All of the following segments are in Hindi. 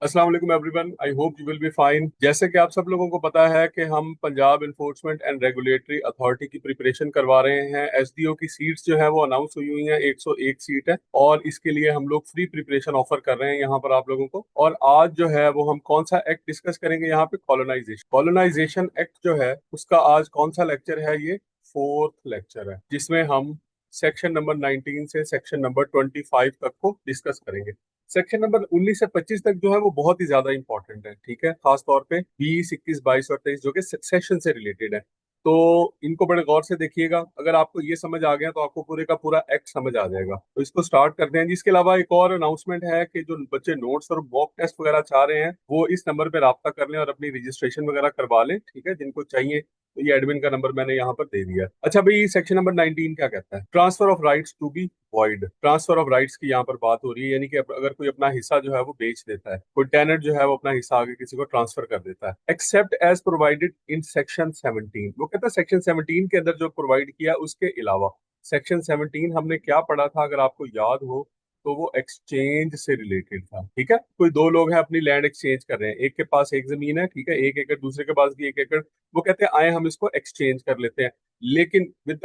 अस्सलाम वालेकुम everyone, I hope you will be fine. जैसे कि आप सब लोगों को पता है कि हम Punjab enforcement and regulatory authority की प्रिपरेशन करवा रहे हैं। एसडीओ की सीट्स जो है वो अनाउंस हुई हुई हैं, 101 सीट है और इसके लिए हम लोग फ्री प्रिपरेशन ऑफर कर रहे हैं यहाँ पर आप लोगों को। और आज जो है वो हम कौन सा एक्ट डिस्कस करेंगे यहाँ पे, कॉलोनाइजेशन एक्ट जो है उसका आज कौन सा लेक्चर है, ये फोर्थ लेक्चर है जिसमें हम सेक्शन नंबर 19 से सेक्शन नंबर 25 तक को डिस्कस करेंगे। सेक्शन नंबर 19 से 25 तक जो है वो बहुत ही ज्यादा इंपॉर्टेंट है, ठीक है। खास तौर पे 20, 21, 22 और 23 जो कि सेक्शन से रिलेटेड है। तो इनको बड़े गौर से देखिएगा। अगर आपको ये समझ आ गया तो आपको पूरे का पूरा एक्ट समझ आ जाएगा। तो इसको स्टार्ट करते हैं। जिसके अलावा एक और अनाउंसमेंट है कि जो बच्चे नोट्स और मॉक टेस्ट वगैरह चाह रहे हैं वो इस नंबर पे राब्ता कर लें और अपनी रजिस्ट्रेशन वगैरह करवा लें, ठीक है, जिनको चाहिए। तो ये एडमिन का नंबर मैंने यहाँ पर दे दिया। अच्छा भाई, सेक्शन नंबर 19 क्या कहता है? Transfer of rights to be void. Transfer of rights की यहाँ पर बात हो रही है, यानी कि अगर कोई अपना हिस्सा जो है वो बेच देता है, कोई टेनेंट जो है वो अपना हिस्सा आगे किसी को ट्रांसफर कर देता है, except as provided in section 17। वो कहता है सेक्शन 17 के अंदर जो प्रोवाइड किया उसके अलावा। सेक्शन 17 हमने क्या पढ़ा था, अगर आपको याद हो तो वो एक्सचेंज से रिलेटेड था, ठीक है। कोई दो लोग हैं अपनी लैंड एक्सचेंज कर रहे हैं, एक के पास एक जमीन है, ठीक है, 1 एकड़, दूसरे के पास भी 1 एकड़। वो कहते हैं आए हम इसको एक्सचेंज कर लेते हैं, लेकिन विद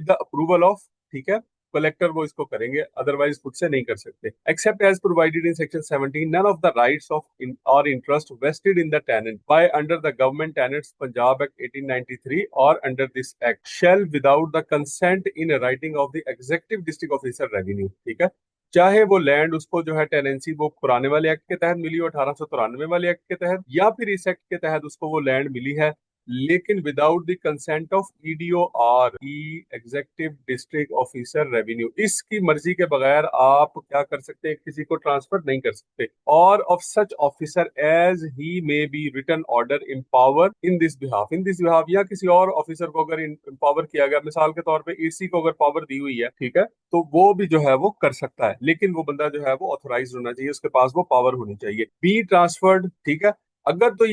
द अप्रूवल ऑफ, ठीक है, कलेक्टर वो इसको करेंगे, अदरवाइज खुद से नहीं कर सकते। Except as provided in section 17, none of the rights of or interest vested in the tenant by under the government tenants Punjab act 1893 or under this act shall without the consent in writing of the executive district officer revenue, ठीक है। चाहे वो लैंड उसको जो है टेनेंसी वो पुराने वाले एक्ट के तहत मिली हो, 1893 वाले एक्ट के तहत, या फिर इस एक्ट के तहत उसको वो लैंड मिली है, लेकिन without the consent of EDO R E executive district officer revenue, इसकी मर्जी के बगैर आप क्या कर सकते हैं, किसी को ट्रांसफर नहीं कर सकते। और of such officer as he may be written order empower in this behalf, या किसी और ऑफिसर को अगर इम्पावर किया गया, मिसाल के तौर पे एसी को अगर पावर दी हुई है, ठीक है, तो वो भी जो है वो कर सकता है, लेकिन वो बंदा जो है वो ऑथोराइज होना चाहिए, उसके पास वो पावर होनी चाहिए। बी ट्रांसफर्ड, ठीक है। अगर तो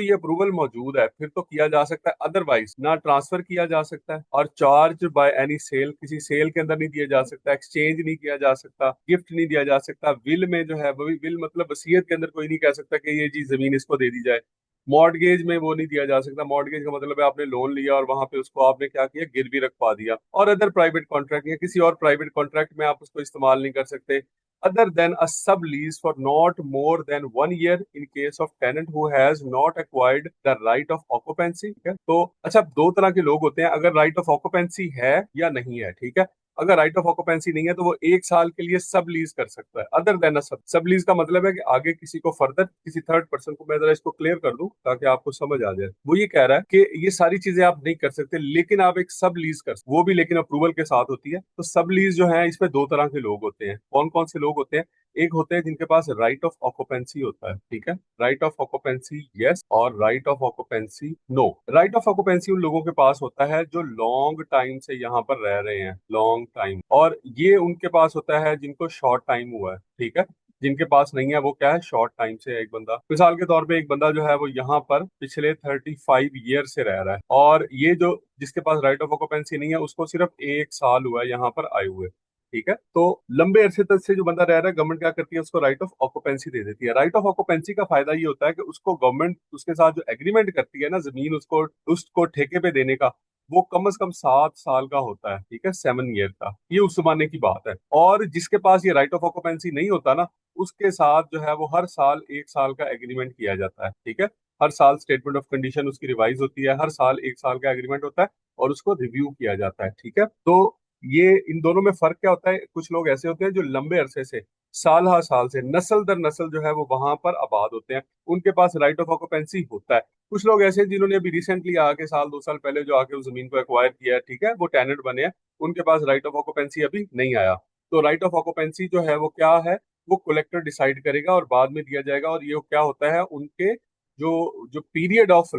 ये अप्रूवल मौजूद है फिर तो किया जा सकता है, अदरवाइज ना ट्रांसफर किया जा सकता है, और चार्ज बाय एनी सेल, किसी सेल के अंदर नहीं दिया जा सकता, एक्सचेंज नहीं किया जा सकता, गिफ्ट नहीं दिया जा सकता, विल में जो है वही विल मतलब वसीयत के अंदर कोई नहीं कह सकता कि ये जी जमीन इसको दे दी जाए। मॉर्गेज में वो नहीं दिया जा सकता। मॉर्गेज का मतलब है आपने लोन लिया और वहां पे उसको आपने क्या किया, गिरवी रखवा दिया। और अदर प्राइवेट कॉन्ट्रैक्ट या किसी और प्राइवेट कॉन्ट्रैक्ट में आप उसको इस्तेमाल नहीं कर सकते, other than a sublease for not more than 1 year in case of tenant who has not acquired the right of occupancy, ठीक है। तो अच्छा, दो तरह के लोग होते हैं, अगर राइट ऑफ ऑक्यूपेंसी है या नहीं है, ठीक है। अगर राइट ऑफ ऑक्यूपेंसी नहीं है तो वो 1 साल के लिए सब लीज कर सकता है। अदर देन अ सब लीज का मतलब है कि आगे किसी को फर्दर, किसी थर्ड पर्सन को, मैं जरा इसको क्लियर कर दूं ताकि आपको समझ आ जाए। वो ये कह रहा है कि ये सारी चीजें आप नहीं कर सकते, लेकिन आप एक सब लीज कर सकते, वो भी लेकिन अप्रूवल के साथ होती है। तो सब लीज जो है इसमें दो तरह के लोग होते हैं। कौन कौन से लोग होते हैं? एक होते हैं जिनके पास राइट ऑफ ऑक्यूपेंसी होता है, ठीक है, राइट ऑफ ऑक्यूपेंसी यस और right of occupancy no. Right of occupancy उन लोगों के पास होता है जो लॉन्ग टाइम से यहाँ पर रह रहे हैं, लॉन्ग टाइम, और ये उनके पास होता है जिनको शॉर्ट टाइम हुआ है, ठीक है। जिनके पास नहीं है वो क्या है, शॉर्ट टाइम से है। एक बंदा, मिसाल के तौर पे एक बंदा जो है वो यहाँ पर पिछले 35 ईयर से रह रहा है, और ये जो जिसके पास राइट ऑफ ऑक्यूपेंसी नहीं है उसको सिर्फ 1 साल हुआ है यहाँ पर आए हुए, ठीक है। तो लंबे अरसे तक से जो बंदा रह रहा है, गवर्नमेंट क्या करती है, उसको राइट ऑफ ऑक्यूपेंसी दे देती है। राइट ऑफ ऑक्यूपेंसी का फायदा ये होता है कि उसको गवर्नमेंट उसके साथ जो एग्रीमेंट करती है ना, जमीन उसको उसको ठेके पे देने का, वो कम से कम 7 साल का होता है, ठीक है, 7 ईयर का। ये उस जमाने की बात है। और जिसके पास ये राइट ऑफ ऑक्यूपेंसी नहीं होता ना, उसके साथ जो है वो हर साल 1 साल का एग्रीमेंट किया जाता है, ठीक है। हर साल स्टेटमेंट ऑफ कंडीशन उसकी रिवाइज होती है, हर साल 1 साल का एग्रीमेंट होता है और उसको रिव्यू किया जाता है, ठीक है। तो ये इन दोनों में फर्क क्या होता है? कुछ लोग ऐसे होते हैं जो लंबे अरसे से, साल हर साल से, नस्ल दर नस्ल जो है वो वहां पर आबाद होते हैं, उनके पास राइट ऑफ ऑक्यूपेंसी होता है। कुछ लोग ऐसे हैं जिन्होंने अभी रिसेंटली आके, साल 2 साल पहले जो आके उस जमीन को एक्वायर किया है, ठीक है, वो टेनेंट बने हैं, उनके पास राइट ऑफ ऑक्यूपेंसी अभी नहीं आया। तो राइट ऑफ ऑक्यूपेंसी जो है वो क्या है, वो कलेक्टर डिसाइड करेगा और बाद में दिया जाएगा। और ये क्या होता है, उनके जो जो पीरियड ऑफ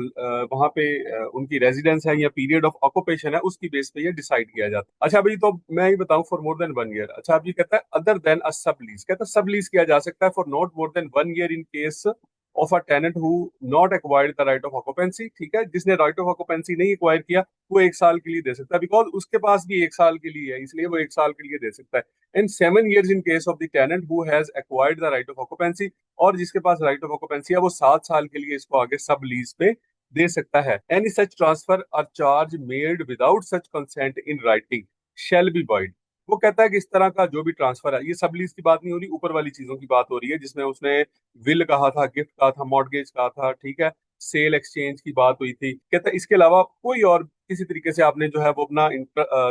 वहां पे उनकी रेजिडेंस है या पीरियड ऑफ ऑक्यूपेशन है, उसकी बेस पे ये डिसाइड किया जाता है। अच्छा भाई, तो मैं ये बताऊं फॉर मोर देन 1 ईयर। अच्छा, अभी कहता है अदर देन अ सब लीज, कहता है सब लीज किया जा सकता है for not more than 1 year in case of a tenant who not acquired the right of occupancy, ठीक है, जिसने राइट ऑफ ऑक्यूपेंसी नहीं एक्वायर किया वो 1 साल के लिए दे सकता है, बिकॉज उसके पास भी 1 साल के लिए है, इसलिए वो 1 साल के लिए दे सकता है। And 7 years in case of the tenant who has acquired the right of occupancy, और जिसके पास राइट ऑफ ऑक्यूपेंसी है वो 7 साल के लिए इसको आगे सब लीज पे दे सकता है। एनी सच ट्रांसफर और charge made without such consent in writing shall be void. वो कहता है कि इस तरह का जो भी ट्रांसफर है, ये सब लीज की बात नहीं हो रही, ऊपर वाली चीजों की बात हो रही है, जिसमें उसने विल कहा था, गिफ्ट कहा था, मॉर्गेज कहा था, ठीक है, सेल एक्सचेंज की बात हुई थी। कहता है इसके अलावा कोई और किसी तरीके से आपने जो है वो अपना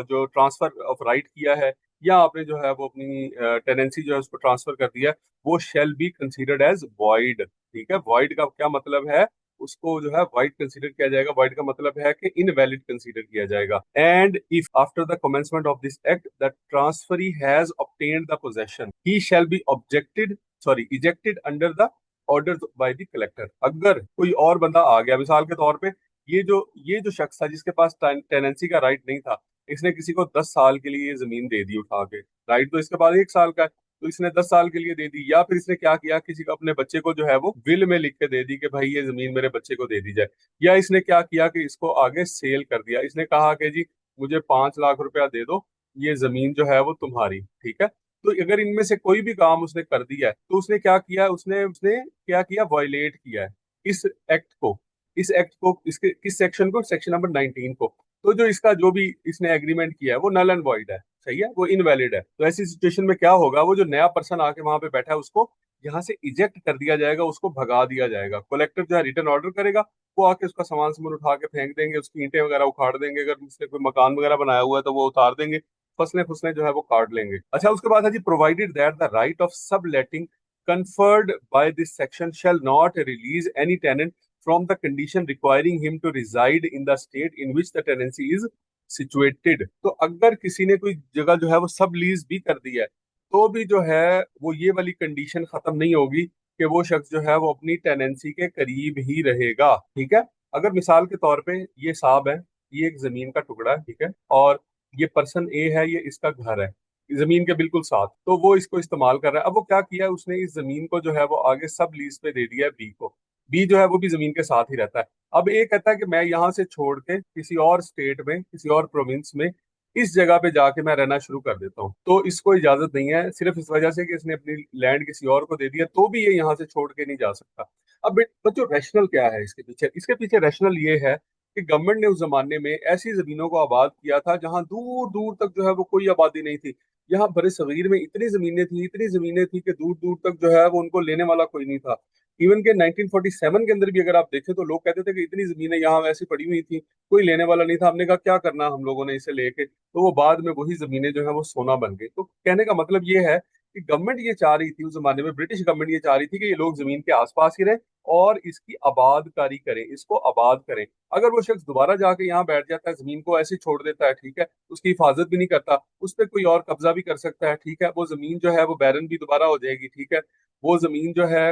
जो ट्रांसफर ऑफ राइट किया है, या आपने जो है वो अपनी टेनेंसी जो है उसको ट्रांसफर कर दिया है, वो shall be considered as void. ठीक है, वॉइड का क्या मतलब है, उसको जो है वाइड कंसीडर किया जाएगा। वाइड का मतलब है कि इनवैलिड कंसीडर किया जाएगा। And if after the commencement of this act the transferee has obtained the possession he shall be objected sorry ejected under the order by the collector. अगर कोई और बंदा आ गया, मिसाल के तौर पे ये जो शख्स था जिसके पास टेनेंसी का राइट नहीं था, इसने किसी को 10 साल के लिए ये जमीन दे दी उठा के, राइट तो इसके पास 1 साल का है, तो इसने 10 साल के लिए दे दी। या फिर इसने क्या किया, किसी को अपने बच्चे को जो है वो विल में लिख के दे दी कि भाई ये जमीन मेरे बच्चे को दे दी जाए। या इसने क्या किया कि इसको आगे सेल कर दिया, इसने कहा कि जी मुझे 5 लाख रुपया दे दो, ये जमीन जो है वो तुम्हारी, ठीक है। तो अगर इनमें से कोई भी काम उसने कर दिया है तो उसने क्या किया, उसने उसने क्या किया, वायलेट किया है इस एक्ट को। इसके किस सेक्शन को, सेक्शन नंबर 19 को। तो जो इसका जो भी इसने एग्रीमेंट किया है वो नल एंड वॉइड है, सही है, वो इनवैलिड है। तो ऐसी सिचुएशन में क्या होगा, वो जो नया पर्सन आके वहां पे बैठा है उसको यहाँ से इजेक्ट कर दिया जाएगा, उसको भगा दिया जाएगा। कलेक्टर जो है रिटर्न ऑर्डर करेगा, वो आके उसका सामान सामान उठा के फेंक देंगे, उसकी ईंटें वगैरह उखाड़ देंगे, अगर उसने कोई मकान वगैरह बनाया हुआ है तो वो उतार देंगे, फसलें फसलें जो है वो काट लेंगे। अच्छा, उसके बाद है जी, provided that the right of subletting conferred by this section shall not release any tenant from the condition requiring him to reside in the state in which the tenancy is situated। तो अगर किसी ने कोई जगह जो है वो सब लीज भी कर दी है, तो भी जो है वो ये वाली कंडीशन खत्म नहीं होगी कि वो शख्स जो है वो अपनी टेनेंसी के करीब ही रहेगा। ठीक है, अगर मिसाल के तौर पे ये साहब है, ये एक जमीन का टुकड़ा है, ठीक है, और ये पर्सन ए है, ये इसका घर है जमीन के बिल्कुल साथ, तो वो इसको इस्तेमाल कर रहा है। अब वो क्या किया है, उसने इस जमीन को जो है वो आगे सब लीज पे दे दिया है बी को। बी जो है वो भी जमीन के साथ ही रहता है। अब ए कहता है कि मैं यहाँ से छोड़ के किसी और स्टेट में, किसी और प्रोविंस में, इस जगह पे जाके मैं रहना शुरू कर देता हूँ। तो इसको इजाजत नहीं है, सिर्फ इस वजह से कि इसने अपनी लैंड किसी और को दे दिया, तो भी ये यहाँ से छोड़ के नहीं जा सकता। अब बच्चों, रैशनल क्या है इसके पीछे? इसके पीछे रैशनल ये है कि गवर्नमेंट ने उस जमाने में ऐसी जमीनों को आबाद किया था जहां दूर दूर तक जो है वो कोई आबादी नहीं थी। यहाँ बड़े सगीर में इतनी जमीनें थी कि दूर दूर तक जो है वो उनको लेने वाला कोई नहीं था। इवन के 1947 के अंदर भी अगर आप देखें तो लोग कहते थे कि इतनी जमीनें यहाँ वैसी पड़ी हुई थी, कोई लेने वाला नहीं था। हमने कहा क्या करना हम लोगों ने इसे लेके, तो वो बाद में वही जमीनें जो है वो सोना बन गई। तो कहने का मतलब ये है कि गवर्नमेंट ये चाह रही थी उस जमाने में, ब्रिटिश गवर्नमेंट ये चाह रही थी कि ये लोग जमीन के आसपास ही रहें और इसकी आबादकारी करें, इसको आबाद करें। अगर वो शख्स दोबारा जाके यहाँ बैठ जाता है, जमीन को ऐसे ही छोड़ देता है, ठीक है, उसकी हिफाजत भी नहीं करता, उस पर कोई और कब्जा भी कर सकता है, ठीक है, वो जमीन जो है वो बैरन भी दोबारा हो जाएगी, ठीक है, वो जमीन जो है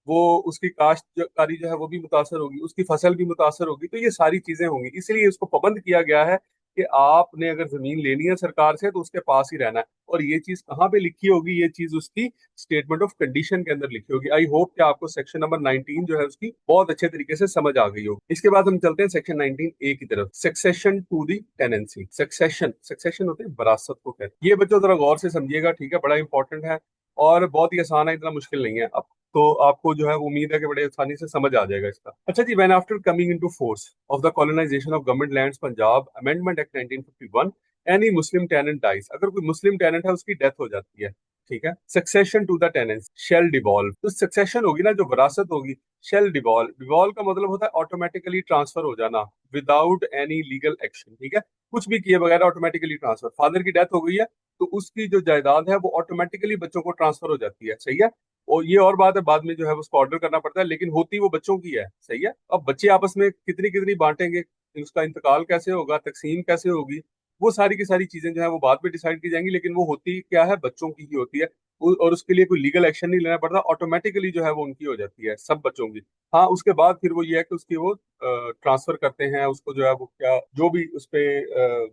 वो उसकी काश्तकारी जो है वो भी मुतासर होगी, उसकी फसल भी मुतासर होगी। तो ये सारी चीजें होंगी, इसलिए इसको पाबंद किया गया है कि आपने अगर जमीन लेनी है सरकार से तो उसके पास ही रहना है। और ये चीज कहाँ पे लिखी होगी, ये चीज उसकी स्टेटमेंट ऑफ कंडीशन के अंदर लिखी होगी। आई होप कि आपको सेक्शन नंबर 19 जो है उसकी बहुत अच्छे तरीके से समझ आ गई होगी। इसके बाद हम चलते हैं सेक्शन 19A की तरफ, succession to the tenancy. Succession succession होते हैं विरासत को कहते हैं। ये बच्चों जरा गौर से समझिएगा, ठीक है, बड़ा इंपॉर्टेंट है और बहुत ही आसान है, इतना मुश्किल नहीं है। अब तो आपको जो है उम्मीद है कि बड़े आसानी से समझ आ जाएगा इसका। अच्छा जी, when after coming into force of the colonisation of government lands Punjab amendment act 1951, any Muslim tenant dies, अगर कोई मुस्लिम टेनेंट है उसकी डेथ हो जाती है, ठीक है, succession to the tenants shall devolve. तो सक्सेशन होगी ना, जो विरासत होगी, शेल डिवॉल्व। डिवॉल्व का मतलब होता है ऑटोमेटिकली ट्रांसफर हो जाना, विदाउट एनी लीगल एक्शन, ठीक है, कुछ भी किए बगैर ऑटोमेटिकली ट्रांसफर। फादर की डेथ हो गई है तो उसकी जो जायदाद है वो ऑटोमेटिकली बच्चों को ट्रांसफर हो जाती है, सही है। और ये और बात है, बाद में जो है उसको ऑर्डर करना पड़ता है, लेकिन होती वो बच्चों की है, सही है। अब बच्चे आपस में कितनी कितनी बांटेंगे, उसका इंतकाल कैसे होगा, तकसीम कैसे होगी, वो सारी की सारी चीजें जो है वो बाद में डिसाइड की जाएंगी, लेकिन वो होती क्या है, बच्चों की ही होती है। और उसके लिए कोई लीगल एक्शन नहीं लेना पड़ता, ऑटोमेटिकली जो है वो उनकी हो जाती है, सब बच्चों की। हाँ, उसके बाद फिर वो ये है कि उसकी वो ट्रांसफर करते हैं उसको, जो है वो क्या जो भी उस पे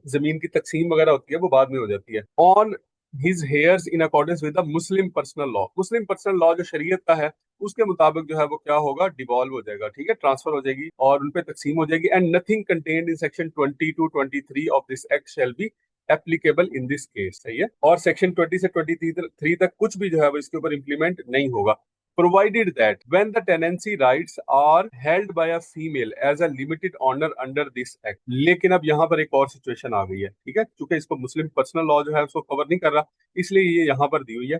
जमीन की तकसीम वगैरह होती है वो बाद में हो जाती है। On his hairs in accordance with the Muslim personal law. Muslim personal law जो शरीयत का है उसके मुताबिक जो है वो क्या होगा, डिवॉल्व हो जाएगा, ठीक है, ट्रांसफर हो जाएगी और उन पे तकसीम हो जाएगी। And nothing contained in section 20 to 23 of this act shall be applicable in this case. सही है। और सेक्शन 20 से 23 तक कुछ भी जो है वो इसके ऊपर इंप्लीमेंट नहीं होगा, provided that when the tenancy rights are held by a female as a limited honor under this act। लेकिन अब यहाँ पर एक और सिचुएशन आ गई है, ठीक है, क्योंकि इसको मुस्लिम पर्सनल लॉ जो है उसको कवर नहीं कर रहा, इसलिए ये यहाँ पर दी हुई है।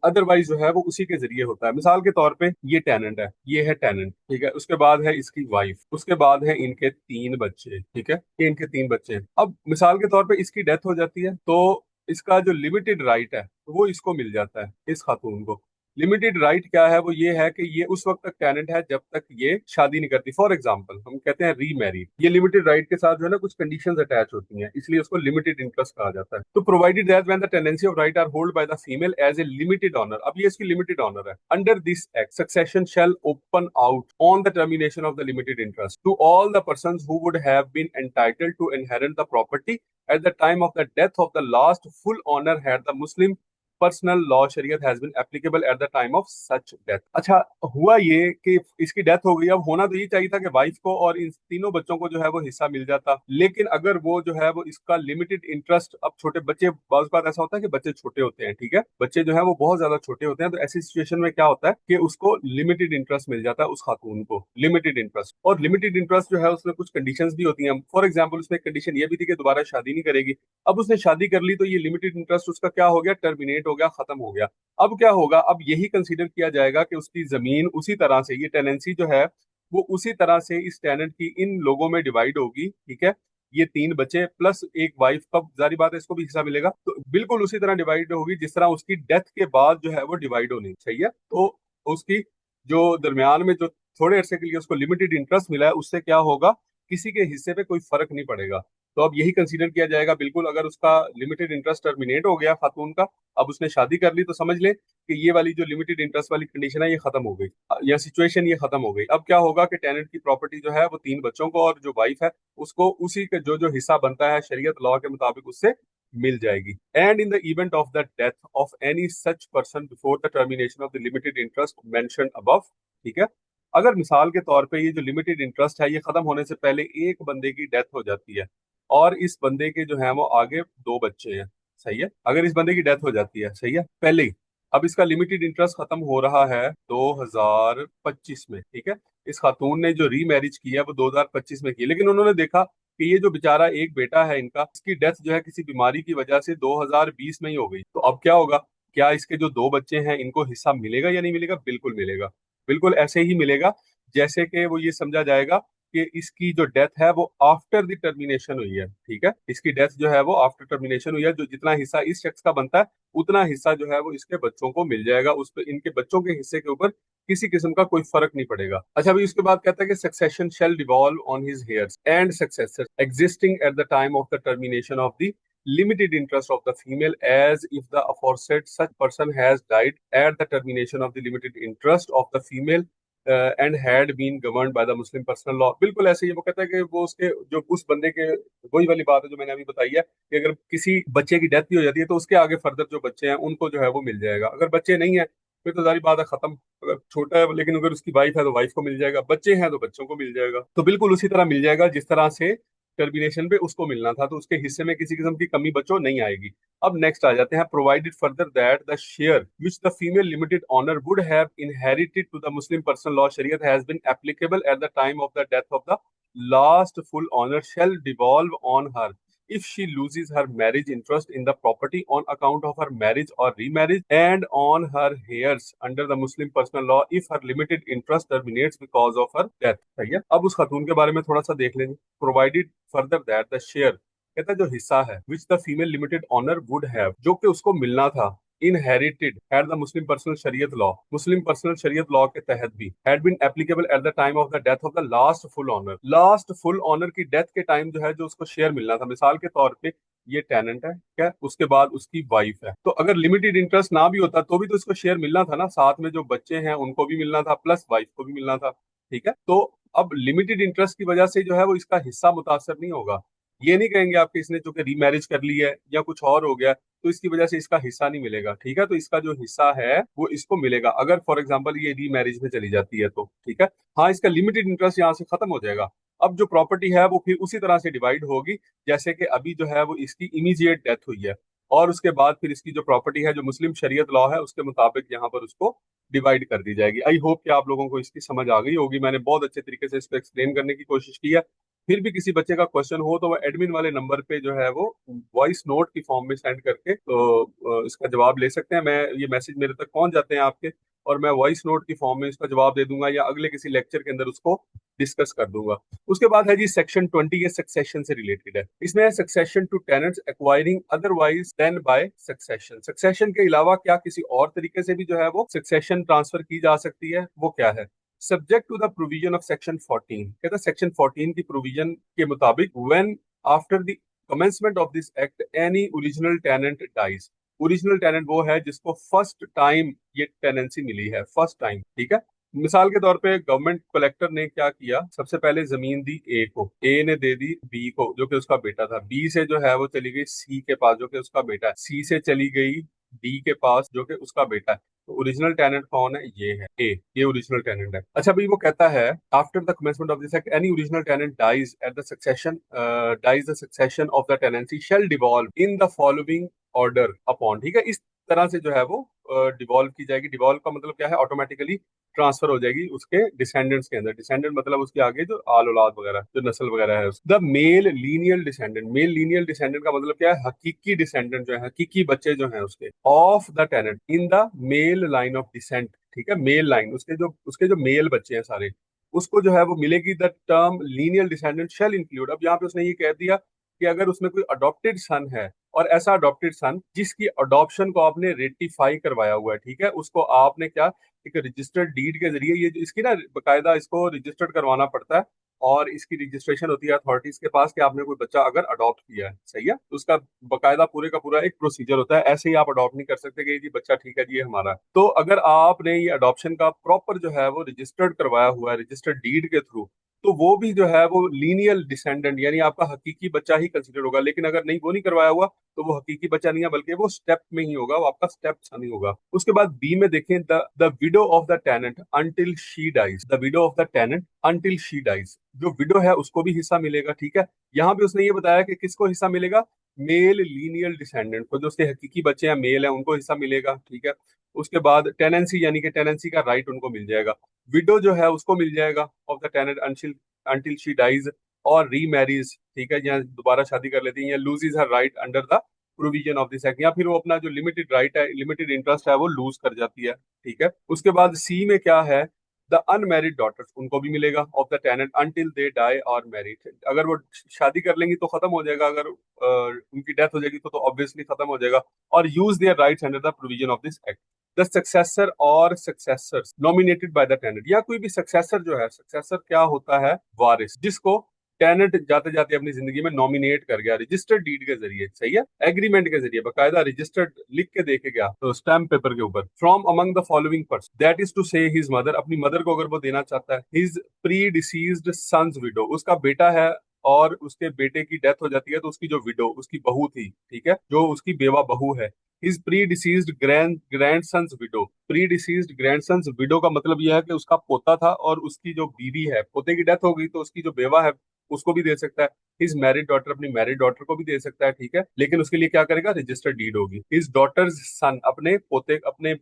अदरवाइज जो है वो उसी के जरिए होता है। मिसाल के तौर पे ये टेनेंट है, ये है टेनेंट, ठीक है, उसके बाद है इसकी वाइफ, उसके बाद है इनके 3 बच्चे, ठीक है, ये इनके 3 बच्चे हैं। अब मिसाल के तौर पे इसकी डेथ हो जाती है तो इसका जो लिमिटेड राइट है वो इसको मिल जाता है, इस खातून को। लिमिटेड राइट क्या है, वो ये है कि ये उस वक्त तक टेनेंट है जब तक ये शादी नहीं करती। फॉर एग्जांपल हम कहते हैं रीमैरिड, ये लिमिटेड राइट के साथ जो है ना कुछ कंडीशंस अटैच होती हैं, इसलिए उसको लिमिटेड इंटरेस्ट कहा जाता है। तो provided that when the tenancy of right are hold by the female as a limited owner, अब ये इसकी लिमिटेड ऑनर है, under this act succession shall open out on the termination of the limited interest to all the persons who would have been entitled to inherit the property at the time of the death of the last full owner had the Muslim personal law Shariat has been applicable at the time of such death. अच्छा, हुआ ये कि इसकी डेथ हो गई, अब होना तो ये चाहिए था कि वाइफ को और इन 3 बच्चों को जो है वो हिस्सा मिल जाता, लेकिन अगर वो जो है वो इसका लिमिटेड इंटरेस्ट, अब छोटे बच्चे, बात ऐसा होता है कि बच्चे छोटे होते हैं, ठीक है, बच्चे जो है वो बहुत ज्यादा छोटे होते हैं, तो ऐसी सिचुएशन में क्या होता है कि उसको लिमिटेड इंटरेस्ट मिल जाता है, उस खातून को लिमिटेड इंटरेस्ट। और लिमिटेड इंटरेस्ट जो है उसमें कुछ कंडीशंस भी होती हैं। फॉर एग्जाम्पल उसमें कंडीशन ये भी थी कि दोबारा शादी नहीं करेगी। अब उसने शादी कर ली तो ये लिमिटेड इंटरेस्ट उसका क्या हो गया, टर्मिनेट हो गया, खत्म हो गया। अब क्या होगा, अब यही कंसीडर किया जाएगा कि उसकी जमीन उसी तरह से, ये टेनेंसी जो है वो उसी तरह से इस टेनेंट की इन लोगों में डिवाइड होगी, ठीक है, ये 3 बच्चे प्लस एक वाइफ का जारी बात है इसको भी हिस्सा मिलेगा, तो बिल्कुल उसी तरह डिवाइड होगी जिस तरह उसकी डेथ के बाद जो है वो डिवाइड होनी चाहिए। तो उसकी जो दरमियान में जो थोड़े अरसे के लिए उसको लिमिटेड इंटरेस्ट मिला है उससे क्या होगा, किसी के हिस्से पे कोई फर्क नहीं पड़ेगा। तो अब यही कंसीडर किया जाएगा, बिल्कुल अगर उसका लिमिटेड इंटरेस्ट टर्मिनेट हो गया खातून का, अब उसने शादी कर ली, तो समझ ले कि ये वाली जो लिमिटेड इंटरेस्ट वाली कंडीशन है ये खत्म हो गई, या सिचुएशन ये खत्म हो गई। अब क्या होगा कि टेनेंट की प्रॉपर्टी जो है वो 3 बच्चों को और जो वाइफ है उसको उसी के जो जो हिस्सा बनता है शरीयत लॉ के मुताबिक उससे मिल जाएगी। And in the event of the death of any such person before the termination of the limited interest mentioned above, ठीक है, अगर मिसाल के तौर पे ये जो लिमिटेड इंटरेस्ट है ये खत्म होने से पहले एक बंदे की डेथ हो जाती है और इस बंदे के जो है वो आगे 2 बच्चे हैं, सही है, अगर इस बंदे की डेथ हो जाती है, सही है, पहले ही, अब इसका लिमिटेड इंटरेस्ट खत्म हो रहा है 2025 में, ठीक है, इस खातून ने जो रीमैरिज की है वो 2025 में की, लेकिन उन्होंने देखा कि ये जो बेचारा एक बेटा है इनका, इसकी डेथ जो है किसी बीमारी की वजह से 2020 में ही हो गई। तो अब क्या होगा, क्या इसके जो 2 बच्चे हैं इनको हिस्सा मिलेगा या नहीं मिलेगा? बिल्कुल मिलेगा, बिल्कुल ऐसे ही मिलेगा जैसे कि वो ये समझा जाएगा कि इसकी जो डेथ है वो आफ्टर द टर्मिनेशन हुई है, ठीक है, इसकी डेथ जो है वो आफ्टर टर्मिनेशन हुई है, जो जितना हिस्सा इस शख्स का बनता है उतना हिस्सा जो है वो इसके बच्चों को मिल जाएगा, उस पर इनके बच्चों के हिस्से के ऊपर किसी किस्म का कोई फर्क नहीं पड़ेगा। अच्छा, अभी उसके बाद कहता है कि succession shall devolve on his heirs and successors existing at the time of the termination of the limited interest of the female as if the aforesaid such person has died at the termination of the limited interest of the female and had been governed by the Muslim personal law. बिल्कुल ऐसे ही वो कहता है कि वो उसके जो उस बंदे के, वही वाली बात है जो मैंने अभी बताई है कि अगर किसी बच्चे की डेथ भी हो जाती है तो उसके आगे फर्दर जो बच्चे हैं उनको जो है वो मिल जाएगा। अगर बच्चे नहीं है फिर तो सारी बात है खत्म, अगर छोटा है लेकिन अगर उसकी वाइफ है तो वाइफ को मिल जाएगा, बच्चे हैं तो बच्चों को मिल जाएगा, तो बिल्कुल उसी तरह मिल जाएगा जिस तरह से टर्मिनेशन पे उसको मिलना था, तो उसके हिस्से में किसी किस्म की कमी बच्चों नहीं आएगी। अब नेक्स्ट आ जाते हैं, provided further that the share which the female limited owner would have inherited to the Muslim personal law Shariat has been applicable at the time of the death of the last full owner shall devolve on her if she loses her marriage interest in the property on account of her marriage or remarriage and on her heirs under the Muslim personal law if her limited interest terminates because of her death। सही है। अब उस खातून के बारे में थोड़ा सा देख लेंगे। Provided further that the share, कहता है जो हिस्सा है which the female limited owner would have, जो कि उसको मिलना था, inherited at the Muslim personal Shariat law, Muslim personal Shariat law के तहत भी, had been applicable at the time of the death of the last full owner, last full owner की डेथ के टाइम जो है जो उसको शेयर मिलना था। मिसाल के तौर पे ये टेनेंट है, क्या, उसके बाद उसकी वाइफ है, तो अगर लिमिटेड इंटरेस्ट ना भी होता तो भी तो इसको शेयर मिलना था ना, साथ में जो बच्चे हैं उनको भी मिलना था प्लस वाइफ को भी मिलना था, ठीक है। तो अब लिमिटेड इंटरेस्ट की वजह से जो है वो इसका हिस्सा मुतासर नहीं होगा। ये नहीं कहेंगे आपके इसने जो कि रीमैरिज कर ली है या कुछ और हो गया तो इसकी वजह से इसका हिस्सा नहीं मिलेगा, ठीक है। तो इसका जो हिस्सा है वो इसको मिलेगा अगर फॉर एग्जाम्पल ये रीमैरिज में चली जाती है तो, ठीक है। हाँ, इसका लिमिटेड इंटरेस्ट यहाँ से खत्म हो जाएगा। अब जो प्रॉपर्टी है वो फिर उसी तरह से डिवाइड होगी जैसे कि अभी जो है वो इसकी इमीडिएट डेथ हुई है, और उसके बाद फिर इसकी जो प्रॉपर्टी है जो मुस्लिम शरीयत लॉ है उसके मुताबिक यहाँ पर उसको डिवाइड कर दी जाएगी। आई होप कि आप लोगों को इसकी समझ आ गई होगी, मैंने बहुत अच्छे तरीके से इसको एक्सप्लेन करने की कोशिश की है। फिर भी किसी बच्चे का क्वेश्चन हो तो वो एडमिन वाले नंबर पे जो है वो वॉइस नोट की फॉर्म में सेंड करके तो इसका जवाब ले सकते हैं। मैं ये मैसेज मेरे तक पहुंच जाते हैं आपके, और मैं वॉइस नोट की फॉर्म में इसका जवाब दे दूंगा या अगले किसी लेक्चर के अंदर उसको डिस्कस कर दूंगा। उसके बाद है जी सेक्शन 20, ये सक्सेशन से रिलेटेड है। इसमें है succession to tenants acquiring otherwise than by succession. Succession के अलावा क्या किसी और तरीके से भी जो है वो सक्सेशन ट्रांसफर की जा सकती है, वो क्या है? Subject to the provision of section 14, कहता है सेक्शन 14 की प्रोविजन के मुताबिक when after the commencement of this act any original tenant dies. Original tenant वो है जिसको फर्स्ट टाइम ये टेनेंसी मिली है, फर्स्ट टाइम, ठीक है। मिसाल के तौर पे गवर्नमेंट कलेक्टर ने क्या किया, सबसे पहले जमीन दी ए को, ए ने दे दी बी को जो कि उसका बेटा था, बी से जो है वो चली गई सी के पास जो कि उसका बेटा है, सी से चली गई डी के पास जो कि उसका बेटा है। तो ओरिजिनल टेनेंट कौन है? ये है ए, ये ओरिजिनल टेनेंट है। अच्छा भाई, वो कहता है after the commencement of this act any original tenant dies the succession of the tenancy shall devolve in the following order upon, ठीक है। इस तरह से जो है वो डिवॉल्व की जाएगी। डिवॉल्व का मतलब क्या है? ऑटोमेटिकली ट्रांसफर हो जाएगी उसके डिसेंडेंट्स के अंदर। डिसेंडेंट मतलब उसके आगे जो आल औलाद वगैरह जो नस्ल वगैरह है। The male lineal descendant, male lineal descendant का मतलब क्या है? हकीकी डिसेंडेंट जो है, हकीकी बच्चे जो हैं उसके, of the tenant in the male line of descent, ठीक है। मेल लाइन, उसके जो मेल बच्चे हैं सारे, उसको जो है वो मिलेगी। The term lineal descendant shall include, अब यहाँ पे उसने ये कह दिया कि अगर उसमें कोई अडॉप्टेड सन है, और ऐसा अडॉप्टेड सन जिसकी अडॉप्शन को आपने रेटिफाई करवाया हुआ है, ठीक है, उसको आपने क्या, एक रजिस्टर्ड डीड के जरिए, ये इसकी ना बकायदा इसको रजिस्टर्ड करवाना पड़ता है, और इसकी रजिस्ट्रेशन होती है अथॉरिटीज के पास कि आपने कोई बच्चा अगर अडॉप्ट किया है, सही है, तो उसका बकायदा पूरे का पूरा एक प्रोसीजर होता है। ऐसे ही आप अडॉप्ट नहीं कर सकते कि जी बच्चा ठीक है जी ये हमारा है। तो अगर आपने ये अडॉप्शन का प्रॉपर जो है वो रजिस्टर्ड करवाया हुआ है रजिस्टर्ड डीड के थ्रू, तो वो भी जो है वो लीनियल डिसेंडेंट यानी आपका हकीकी बच्चा ही कंसिडर होगा। लेकिन अगर नहीं, वो नहीं करवाया हुआ, तो वो हकीकी बच्चा नहीं है, बल्कि वो स्टेप में ही होगा, वो आपका स्टेप सन ही होगा। उसके बाद बी में देखें, the widow of the tenant until she dies, the widow of the tenant until she dies, जो विडो है उसको भी हिस्सा मिलेगा, ठीक है। यहाँ पे उसने ये बताया कि किसको हिस्सा मिलेगा? मेल लीनियल डिसेंडेंट को, जो उसके हकीकी बच्चे हैं मेल है उनको हिस्सा मिलेगा, ठीक है। उसके बाद टेनेंसी यानी कि टेनेंसी का राइट उनको मिल जाएगा। विडो जो है उसको मिल जाएगा of the tenant until she dies और रीमैरिज, ठीक है, या दोबारा शादी कर लेती है, या loses her right under the provision of this act, या फिर वो अपना जो लिमिटेड राइट है, लिमिटेड इंटरेस्ट है वो लूज कर जाती है, ठीक है। उसके बाद सी में क्या है? द अनमैरिड डॉटर्स, उनको भी मिलेगा of the tenant until they die और मैरिड। अगर वो शादी कर लेंगी तो खत्म हो जाएगा, अगर उनकी डेथ हो जाएगी तो ऑब्वियसली खत्म हो जाएगा। और use their rights under the provision of this act. The successor or successors nominated by the tenant, या कोई भी सक्सेसर जो है, सक्सेसर क्या होता है? वारिस, जिसको टेनेंट जाते जाते अपनी जिंदगी में नॉमिनेट कर गया रजिस्टर्ड डीड के जरिए, सही है, एग्रीमेंट के जरिए, बकायदा रजिस्टर्ड लिख के देके गया तो स्टैम्प पेपर के ऊपर। From among the following person, that is to say his mother, अपनी मदर को अगर वो देना चाहता है। His predeceased sons widow, उसका बेटा है और उसके बेटे की डेथ हो जाती है तो उसकी जो विडो, उसकी बहू थी, ठीक है, जो उसकी बेवा बहू है। His predeceased grandson's widow, predeceased grandson's widow का मतलब यह है कि उसका पोता था और उसकी जो बीवी है, पोते की डेथ हो गई तो उसकी जो बेवा है उसको भी दे सकता है। हिज मैरिड डॉटर, अपनी मैरिड डॉटर को भी दे सकता है, ठीक है, लेकिन उसके लिए क्या करेगा? रजिस्टर्ड डीड होगी। हिज डॉटर्स सन, अपने पोते, अपने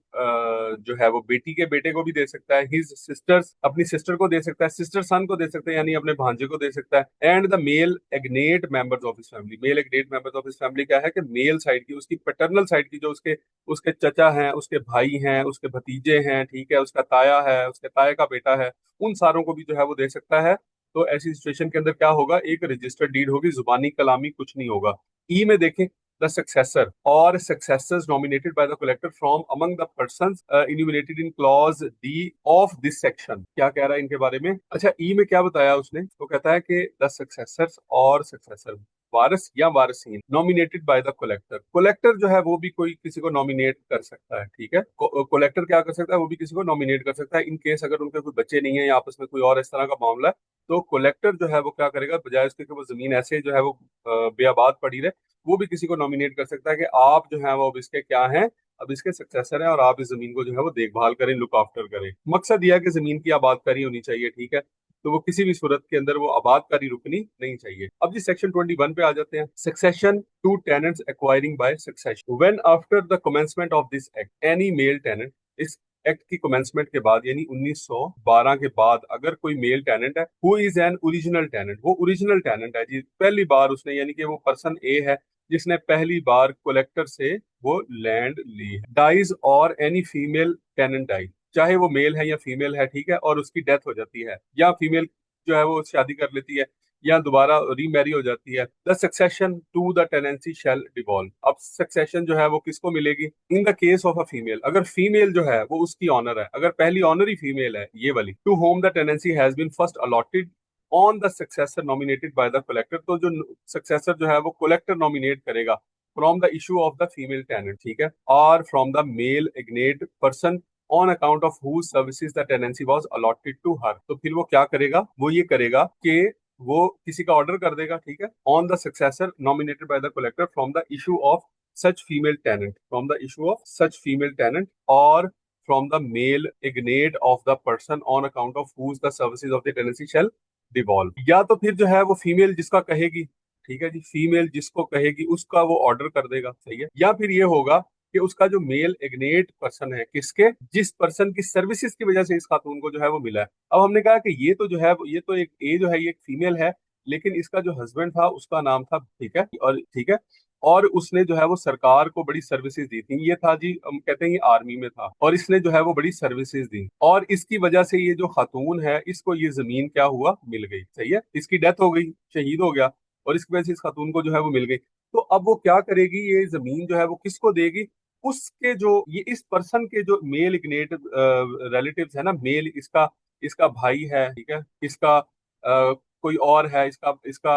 जो है वो बेटी के बेटे को भी दे सकता है। हिज सिस्टर्स, अपनी सिस्टर को दे सकता है, सिस्टर सन को दे सकता है यानी अपने भांजे को दे सकता है। And the male agnate members of his family, male agnate members of his family क्या है कि मेल साइड की, उसकी पैटर्नल साइड की, जो उसके उसके चचा हैं, उसके भाई हैं, उसके भतीजे हैं, ठीक है, उसका ताया है, उसके ताए का बेटा है, उन सारों को भी जो है वो दे सकता है। तो ऐसी सिचुएशन के अंदर क्या होगा? एक रजिस्टर्ड डीड होगी, जुबानी कलामी कुछ नहीं होगा। ई में देखें, the successor or successors nominated by the collector from among the persons enumerated in clause D of this section, क्या कह रहा है इनके बारे में? अच्छा, ई में क्या बताया उसने? तो कहता है कि द सक्सेसर्स और सक्सेसर, वारिस या वारिसीन nominated by the collector. Collector जो है वो भी कोई किसी को नॉमिनेट कर सकता है, ठीक है। कलेक्टर क्या कर सकता है, वो भी किसी को नॉमिनेट कर सकता है इन केस अगर उनके कोई बच्चे नहीं है या आपस में कोई और इस तरह का मामला है, तो कलेक्टर जो है वो क्या करेगा, बजाय उसके कि वो जमीन ऐसे जो है वो बेआबाद पड़ी रहे, वो भी किसी को नॉमिनेट कर सकता है कि आप जो है वो अब इसके क्या हैं, अब इसके सक्सेसर हैं और आप इस जमीन को जो है वो देखभाल करें, लुक आफ्टर करें। मकसद यह है कि जमीन की आबादकारी होनी चाहिए, ठीक है। तो वो किसी भी सूरत के अंदर वो आबादकारी रुकनी नहीं चाहिए। अब जी सेक्शन 21 पे आ जाते हैं। Succession to tenants acquiring by succession when after the commencement of this act any male tenant, इस एक्ट की कमेंसमेंट के बाद यानी 1912 के बाद अगर कोई मेल टेनेंट है who is an original tenant, वो ओरिजिनल टेनेंट है जी, पहली बार उसने यानी कि वो पर्सन ए है जिसने पहली बार कलेक्टर से वो लैंड ली है, डाइज और एनी फीमेल टेनेंट डाई, चाहे वो मेल है या फीमेल है, ठीक है, और उसकी डेथ हो जाती है या फीमेल जो है वो शादी कर लेती है या दोबारा रीमैरी हो जाती है, the succession to the tenancy shall devolve. अब सक्सेशन जो है वो किसको मिलेगी, in the case of a female, अगर फीमेल जो है वो उसकी ऑनर है, अगर पहली ऑनर ही फीमेल है ये वाली, to whom the tenancy has been first allotted on the successor nominated by the collector, तो जो सक्सेसर जो है वो कलेक्टर नॉमिनेट करेगा from the issue of the female tenant, ठीक है, और from the male agnate person on account of whose services the tenancy was allotted to her। तो फिर वो क्या करेगा, वो ये करेगा कि वो किसी का ऑर्डर कर देगा, ठीक है, on the successor nominated by the collector from the issue of such female tenant, from the issue of such female tenant और from the male agnate of the person on account of whose the services of the tenancy shall devolve। या तो फिर जो है वो फीमेल जिसका कहेगी, ठीक है जी, फीमेल जिसको कहेगी उसका वो ऑर्डर कर देगा, सही है। या फिर ये होगा कि उसका जो मेल एग्नेट पर्सन है, किसके, जिस पर्सन की सर्विसेज की वजह से इस खातून को जो है वो मिला है। अब हमने कहा कि ये तो जो है ये तो एक ए जो है ये एक फीमेल है, लेकिन इसका जो हस्बैंड था उसका नाम था, ठीक है, और ठीक है, और उसने जो है वो सरकार को बड़ी सर्विसेज दी थी, ये था जी, हम कहते हैं ये आर्मी में था और इसने जो है वो बड़ी सर्विसेज दी और इसकी वजह से ये जो खातून है इसको ये जमीन क्या हुआ, मिल गई, सही है, इसकी डेथ हो गई, शहीद हो गया और इसकी वजह से इस खातून को जो है वो मिल गई। तो अब वो क्या करेगी, ये जमीन जो है वो किसको देगी, उसके जो ये इस पर्सन के जो मेल इग्नेट रिलेटिव्स है ना, मेल इसका इसका भाई है, ठीक है, इसका कोई और है, इसका इसका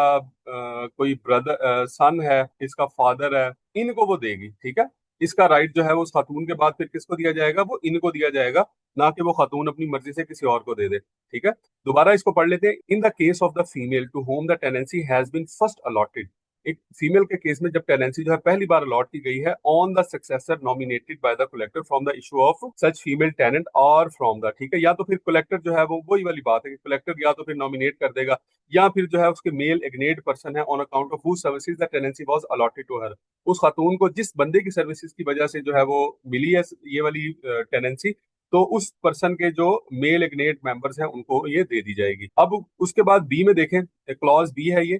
कोई ब्रदर सन है, इसका फादर है, इनको वो देगी, ठीक है। इसका राइट जो है वो उस खातून के बाद फिर किसको दिया जाएगा, वो इनको दिया जाएगा, ना कि वो खातून अपनी मर्जी से किसी और को दे दे, ठीक है। दोबारा इसको पढ़ लेते हैं। In the case of the female to whom the tenancy has been first allotted, एक फीमेल के केस में जब टेनेंसी जो है पहली बार अलॉट की गई है on the successor nominated by the collector from the issue of such female tenant और फ्रॉम द, ठीक है, या तो फिर कलेक्टर जो है वो वही वाली बात है कि कलेक्टर या तो फिर नॉमिनेट कर देगा या फिर जो है उसके मेल एग्नेट पर्सन है on account of whose services the tenancy was allotted to her, उस खातून को जिस बंदे की सर्विसेज की वजह से जो है वो मिली है ये वाली टेनेंसी, तो उस पर्सन के जो मेल एग्नेट मेंबर्स हैं उनको ये दे दी जाएगी। अब उसके बाद बी में देखें, क्लॉज बी है ये,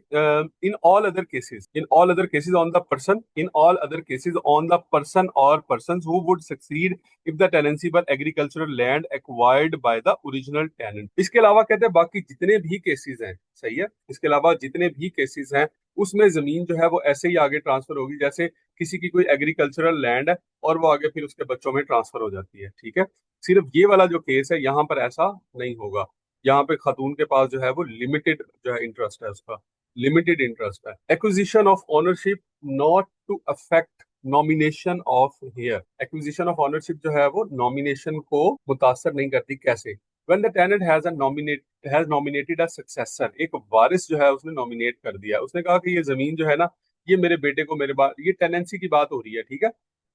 in all other cases, in all other cases on the person, in all other cases on the person or persons who would succeed if the tenancy पर agricultural land acquired by the original tenant. इसके अलावा कहते हैं बाकी जितने भी केसेस हैं, सही है, इसके अलावा जितने भी केसेस हैं उसमें जमीन जो है वो ऐसे ही आगे ट्रांसफर होगी जैसे किसी की कोई एग्रीकल्चरल लैंड है और वो आगे फिर उसके बच्चों में ट्रांसफर हो जाती है, ठीक है। सिर्फ ये वाला जो केस है यहाँ पर ऐसा नहीं होगा, यहाँ पे खातून के पास जो है वो लिमिटेड जो है इंटरेस्ट है, उसका लिमिटेड इंटरेस्ट है। Acquisition of ownership not to affect nomination of heir, acquisition of ownership जो है वो नॉमिनेशन को मुतासर नहीं करती, कैसे, when the tenant has nominated a successor, एक वारिस जो है उसने नॉमिनेट कर दिया, उसने कहा कि ये जमीन जो है ना ये मेरे बेटे को, मेरे बाद ये टेनेंसी की बात हो रही है, ठीक है,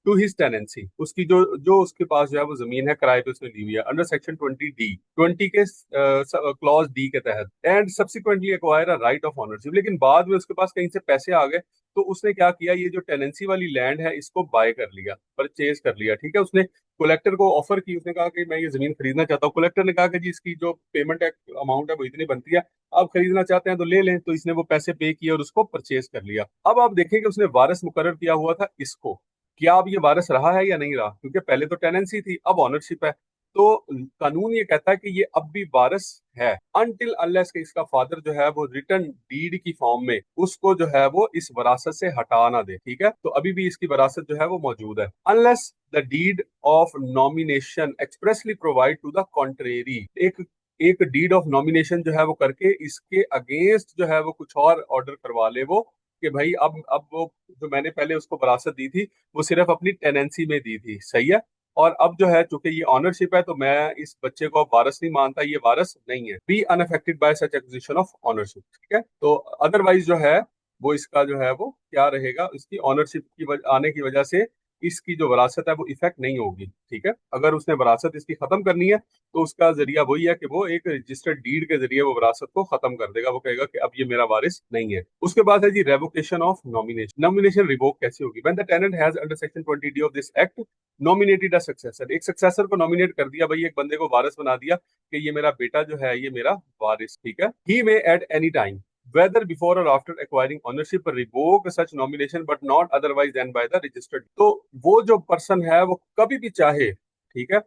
टू हिज टेनेंसी, उसकी जो जो उसके पास जो है वो जमीन है किराए पे उसने ली हुई है अंडर सेक्शन 20 के क्लॉज डी के तहत, and subsequently acquire a right of ownership, लेकिन बाद में उसके पास कहीं से पैसे आ गए तो उसने क्या किया, ये जो टेनेंसी वाली लैंड है इसको बाय कर लिया, परचेज कर लिया, ठीक है। उसने कलेक्टर को ऑफर की, उसने कहा कि मैं ये जमीन खरीदना चाहता हूँ, कलेक्टर ने कहा कि जी इसकी जो पेमेंट है अमाउंट है वो इतनी बनती है, आप खरीदना चाहते हैं तो ले लें, तो इसने वो पैसे पे किए और उसको परचेज कर लिया। अब आप देखें कि उसने वारिस मुकर्रर किया हुआ था इसको, क्या अब ये वारिस रहा है या नहीं रहा, क्योंकि पहले तो टेनेंसी थी अब ऑनरशिप है, तो कानून ये कहता है कि ये अब भी वारिस है अनटिल अनलेस के इसका फादर जो है वो रिटर्न डीड की फॉर्म में उसको जो है वो इस वरासत से हटा ना दे, ठीक है, तो अभी भी इसकी वरासत जो है वो मौजूद है unless the deed of nomination expressly provide to the contrary, एक एक डीड ऑफ नॉमिनेशन जो है वो करके इसके अगेंस्ट जो है वो कुछ और ऑर्डर करवा ले वो, कि भाई अब वो जो मैंने पहले उसको वरासत दी थी वो सिर्फ अपनी टेनेंसी में दी थी, सही है। और अब जो है चूंकि ये ऑनरशिप है तो मैं इस बच्चे को अब वारिस नहीं मानता, ये वारिस नहीं है। Be unaffected by such acquisition of ownership, ठीक है। तो अदरवाइज जो है वो इसका जो है वो क्या रहेगा, इसकी ऑनरशिप आने की वजह से इसकी जो वरासत है वो इफेक्ट नहीं होगी, ठीक है। अगर उसने वरासत इसकी खत्म करनी है तो उसका जरिया वही है कि वो एक रजिस्टर्ड डीड के जरिए वो विरासत को खत्म कर देगा, वो कहेगा कि अब ये मेरा वारिस नहीं है। उसके बाद है जी revocation of nomination. Nomination revoke कैसे होगी? When the tenant has under section 20 D of this act nominated a successor, एक सक्सेसर को नॉमिनेट कर दिया, भाई एक बंदे को वारिस बना दिया कि ये मेरा बेटा जो है ये मेरा वारिस, ठीक है। He may at any time whether before or after acquiring ownership revoke such nomination but not otherwise than by the registered। तो वो जो पर्सन है वो कभी भी चाहे, ठीक है,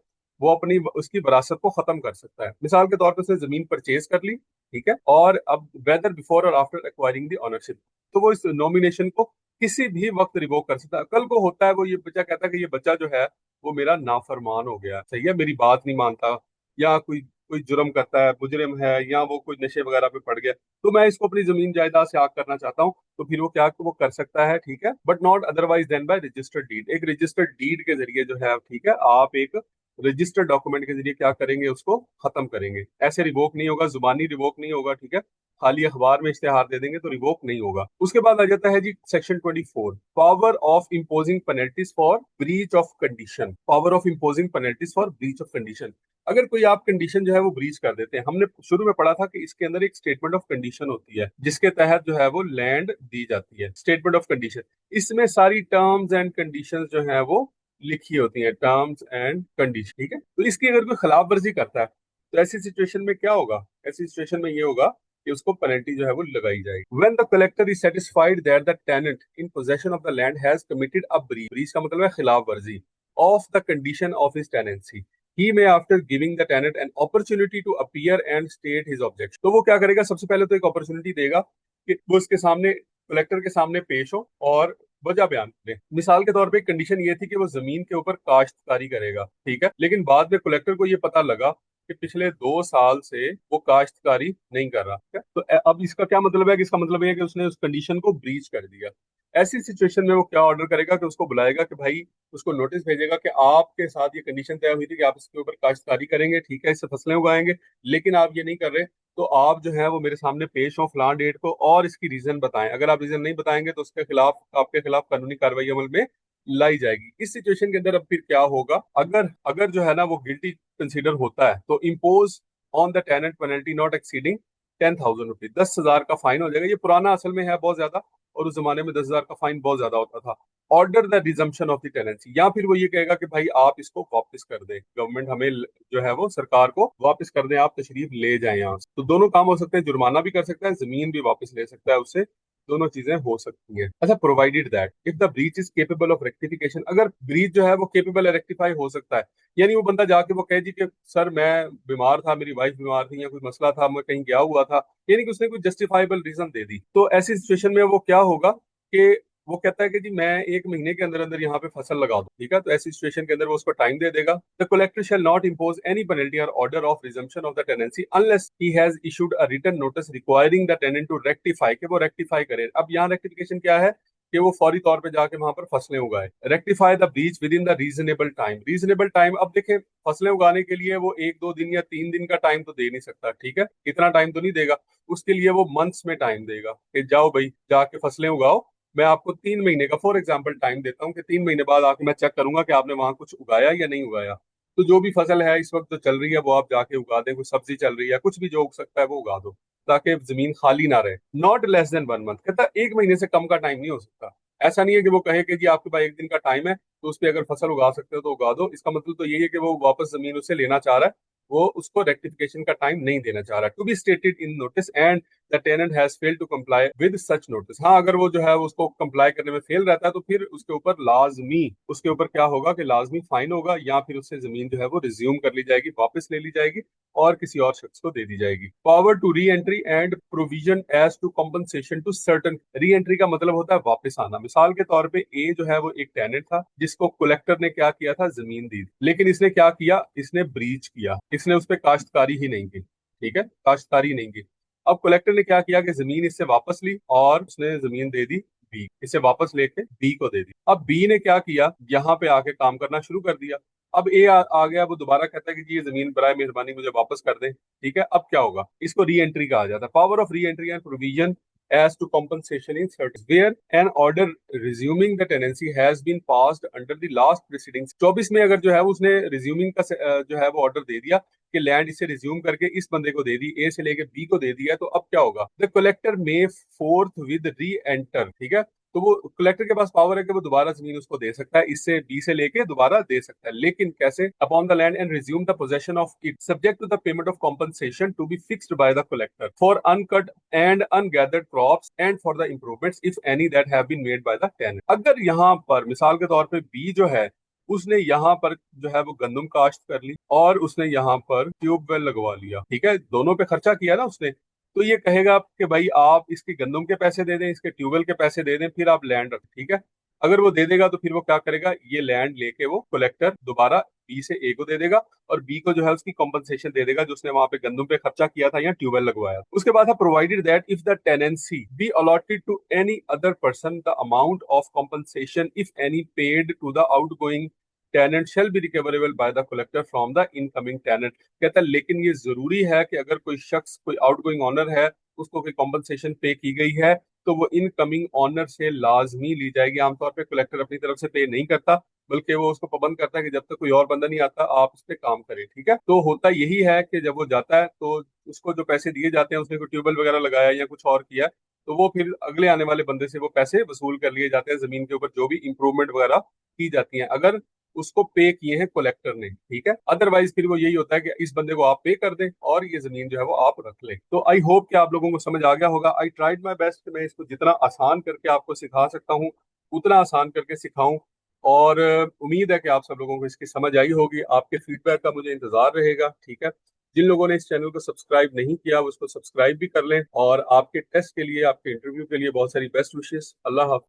वो अपनी उसकी विरासत को खत्म कर सकता है। मिसाल के तौर पर उसने जमीन परचेज कर ली, ठीक है, और अब वेदर बिफोर और आफ्टर एक्वायरिंग द ऑनरशिप, तो वो इस नॉमिनेशन को किसी भी वक्त रिवोक कर सकता है। कल को होता है वो ये बच्चा कहता है कि ये बच्चा जो है वो मेरा नाफरमान हो गया, सही है, मेरी बात नहीं मानता, या कोई कोई जुर्म करता है, मुजरिम है, या वो कोई नशे वगैरह पे पड़ गया, तो मैं इसको अपनी जमीन जायदाद से आग करना चाहता हूँ, तो फिर वो क्या वो कर सकता है, ठीक है। But not otherwise than by registered deed, एक रजिस्टर्ड डीड के जरिए जो है, ठीक है, आप एक रजिस्टर्ड डॉक्यूमेंट के जरिए क्या करेंगे, उसको खत्म करेंगे। ऐसे रिवोक नहीं होगा, जुबानी रिवोक नहीं होगा, ठीक है। खाली अखबार में इश्तेहार दे देंगे तो रिवोक नहीं होगा। उसके बाद आ जाता है जी section 24, power of imposing penalties for breach of condition. Power of imposing penalties for breach of condition. अगर कोई आप कंडीशन जो है वो ब्रीच कर देते हैं, हमने शुरू में पढ़ा था कि इसके अंदर एक स्टेटमेंट ऑफ कंडीशन होती है जिसके तहत जो है वो लैंड दी जाती है। स्टेटमेंट ऑफ कंडीशन, इसमें सारी टर्म्स एंड कंडीशंस जो है वो लिखी होती है, टर्म्स एंड कंडीशन, ठीक है। तो इसकी अगर कोई खिलाफ वर्जी करता है तो ऐसी सिचुएशन में क्या होगा? ऐसी सिचुएशन में ये होगा कि उसको पेनल्टी जो है वो लगाई जाएगी। When the collector is satisfied that the tenant in possession of the land has committed a breach, breach का मतलब है खिलाफ वर्जी, of the condition of his tenancy, he may after giving the tenant an opportunity to appear and state his objection। तो वो क्या करेगा? सबसे पहले तो एक अपॉर्चुनिटी देगा कि वो उसके सामने, कलेक्टर के सामने पेश हो और वजह बयान करे। मिसाल के तौर पे कंडीशन ये थी कि वो जमीन के ऊपर काश्तकारी करेगा, ठीक है, लेकिन बाद में कलेक्टर को ये पता लगा कि पिछले 2 साल से वो काश्तकारी नहीं कर रहा, ठीक है? तो अब इसका क्या मतलब है कि इसका मतलब ये है कि उसने उस कंडीशन को ब्रीच कर दिया। ऐसी सिचुएशन में वो क्या ऑर्डर करेगा कि उसको बुलाएगा कि भाई, उसको नोटिस भेजेगा कि आपके साथ ये कंडीशन तय हुई थी कि आप इसके ऊपर काश्तकारी करेंगे, ठीक है, इससे फसलें उगाएंगे, लेकिन आप ये नहीं कर रहे, तो आप जो है वो मेरे सामने पेश हो फलां डेट को और इसकी रीजन बताएं। अगर आप रीजन नहीं बताएंगे तो उसके खिलाफ, आपके खिलाफ कानूनी कार्रवाई अमल में लाई जाएगी। इस सिचुएशन के अंदर अब फिर क्या होगा? अगर अगर जो है ना वो गिल्टी कंसीडर होता है तो impose on the tenant penalty not exceeding 10,000 rupees, 10,000 का फाइन हो जाएगा। ये पुराना असल में है बहुत ज्यादा, और उस जमाने में 10,000 का फाइन बहुत ज्यादा होता था। Order the resumption of the tenancy, या फिर वो ये कहेगा कि भाई आप इसको वापस कर दें, गवर्नमेंट हमें जो है वो सरकार को वापस कर दें, आप तशरीफ ले जाएं यहाँ से। तो दोनों काम हो सकते हैं, जुर्माना भी कर सकता है, जमीन भी वापस ले सकता है उससे, दोनों चीजें हो सकती हैं। अच्छा, provided that if the breach is capable of rectification, अगर ब्रीच जो है वो केपेबल है, रेक्टिफाई हो सकता है, यानी वो बंदा जाके वो कहे जी कि सर मैं बीमार था, मेरी वाइफ बीमार थी, या कोई मसला था, मैं कहीं गया हुआ था, यानी कि उसने कोई जस्टिफाइबल रीजन दे दी, तो ऐसी सिचुएशन में वो क्या होगा कि वो कहता है कि जी मैं 1 महीने के अंदर अंदर यहाँ पे फसल लगा दूं, ठीक है। तो ऐसी सिचुएशन के अंदर वो उसको टाइम दे देगा। The collector shall not impose any penalty or order of resumption of the tenancy unless he has issued a written notice requiring the tenant to rectify, कि वो रेक्टिफाई करे। अब यहाँ रेक्टिफिकेशन क्या है कि वो फौरी तौर पे जाके वहां पर फसलें उगाए। Rectify the breach with in the reasonable time, reasonable time, अब देखें फसलें उगाने के लिए वो 1-2 दिन या 3 दिन का टाइम तो दे नहीं सकता, ठीक है, इतना टाइम तो नहीं देगा। उसके लिए वो मंथ्स में टाइम देगा कि जाओ भाई जाके फसलें उगाओ, मैं आपको 3 महीने का फॉर एग्जाम्पल टाइम देता हूँ कि 3 महीने बाद आके मैं चेक करूंगा कि आपने वहां कुछ उगाया या नहीं उगाया। तो जो भी फसल है इस वक्त जो चल रही है वो आप जाके उगा दें, कुछ सब्जी चल रही है, कुछ भी जो उग सकता है वो उगा दो, ताकि जमीन खाली ना रहे। नॉट लेस देन 1 मंथ, कहता 1 महीने से कम का टाइम नहीं हो सकता। ऐसा नहीं है कि वो कहे कि जी आपके पास 1 दिन का टाइम है तो उस पर अगर फसल उगा सकते हो तो उगा दो। इसका मतलब तो यही है कि वो वापस जमीन उससे लेना चाह रहा है, वो उसको रेक्टिफिकेशन का टाइम नहीं देना चाह रहा। To be stated in notice and the tenant has failed to comply with such notice, हाँ अगर वो जो है उसको कंप्लाई करने में फेल रहता है तो फिर उसके ऊपर लाजमी, उसके ऊपर क्या होगा कि लाजमी फाइन होगा, या फिर उससे जमीन जो है वो रिज्यूम कर ली जाएगी, वापस ले ली जाएगी और किसी और शख्स को दे दी जाएगी। Power to re entry and provision as to compensation to certain, re entry का मतलब होता है वापस आना। मिसाल के तौर पे ए जो है वो एक टेनेंट था जिसको कलेक्टर ने क्या किया था, जमीन दी, लेकिन इसने क्या किया, इसने ब्रीच किया, इसने उस पर काश्तकारी ही नहीं की, ठीक है, काश्तकारी नहीं की। अब कलेक्टर ने क्या किया कि जमीन इससे वापस ली और उसने जमीन दे दी बी, इसे वापस लेके बी को दे दी। अब बी ने क्या किया, यहाँ पे आके काम करना शुरू कर दिया। अब ए आ गया, वो दोबारा कहता है कि जी ये जमीन बराए मेहरबानी मुझे वापस कर दें। ठीक है, अब क्या होगा, इसको री एंट्री कहा जाता है। पावर ऑफ री entry and provision as to compensation in certain where an order resuming the tenancy has been passed under the last proceedings। 24 में अगर जो है उसने रिज्यूमिंग का जो है वो ऑर्डर दे दिया कि लैंड इसे रिज्यूम करके इस बंदे को दे दी, ए से लेके बी को दे दिया, तो अब क्या होगा, the collector may fourth with री एंटर। ठीक है, तो वो कलेक्टर के पास पावर है कि वो दोबारा जमीन उसको दे सकता है, इससे बी से लेके दोबारा दे सकता है। लेकिन कैसे, upon the land and resume the possession of it subject to the payment of compensation to be fixed by the collector for uncut and ungathered crops and for the improvements if any that have been made by the tenant. अगर यहाँ पर मिसाल के तौर पे बी जो है उसने यहाँ पर जो है वो गंदम काश्त कर ली और उसने यहाँ पर ट्यूबवेल लगवा लिया, ठीक है, दोनों पे खर्चा किया ना उसने, तो ये कहेगा कि भाई आप इसके गंदम के पैसे दे दें, इसके ट्यूबवेल के पैसे दे दें, फिर आप लैंड रखें। ठीक है, अगर वो दे देगा तो फिर वो क्या करेगा, ये लैंड लेके वो कलेक्टर दोबारा बी से ए को दे देगा और बी को जो है उसकी कॉम्पनसेशन दे देगा जो उसने वहां पे गंदम पे खर्चा किया था या ट्यूबवेल लगवाया। उसके बाद है provided that if the tenancy be allotted to any other person the amount of compensation if any paid to the outgoing tenant shall be recoverable by the collector from the incoming tenant. कहता है लेकिन ये जरूरी है कि अगर कोई शख्स, कोई आउटगोइंग ऑनर है, उसको कोई कॉम्पनसेशन पे की गई है तो वो इनकमिंग ऑनर से लाजमी ली जाएगी। आमतौर पे कलेक्टर अपनी तरफ से पे नहीं करता, बल्कि वो उसको पाबंद करता है कि जब तक कोई और बंदा नहीं आता आप उस पर काम करें। ठीक है, तो होता यही है कि जब वो जाता है तो उसको जो पैसे दिए जाते हैं, उसने कोई ट्यूबवेल वगैरह लगाया या कुछ और किया, तो वो फिर अगले आने वाले बंदे से वो पैसे वसूल कर लिए जाते हैं जमीन के ऊपर जो भी इंप्रूवमेंट वगैरह की जाती है, अगर उसको पे किए हैं कलेक्टर ने। ठीक है, अदरवाइज फिर वो यही होता है कि इस बंदे को आप पे कर दें और ये जमीन जो है वो आप रख लें। तो आई होप कि आप लोगों को समझ आ गया होगा। आई ट्राइड माई बेस्ट, मैं इसको जितना आसान करके आपको सिखा सकता हूँ उतना आसान करके सिखाऊं, और उम्मीद है कि आप सब लोगों को इसकी समझ आई होगी। आपके फीडबैक का मुझे इंतजार रहेगा। ठीक है, जिन लोगों ने इस चैनल को सब्सक्राइब नहीं किया वो उसको सब्सक्राइब भी कर लें, और आपके टेस्ट के लिए, आपके इंटरव्यू के लिए बहुत सारी बेस्ट विशेस। अल्लाह हाफ़िज़।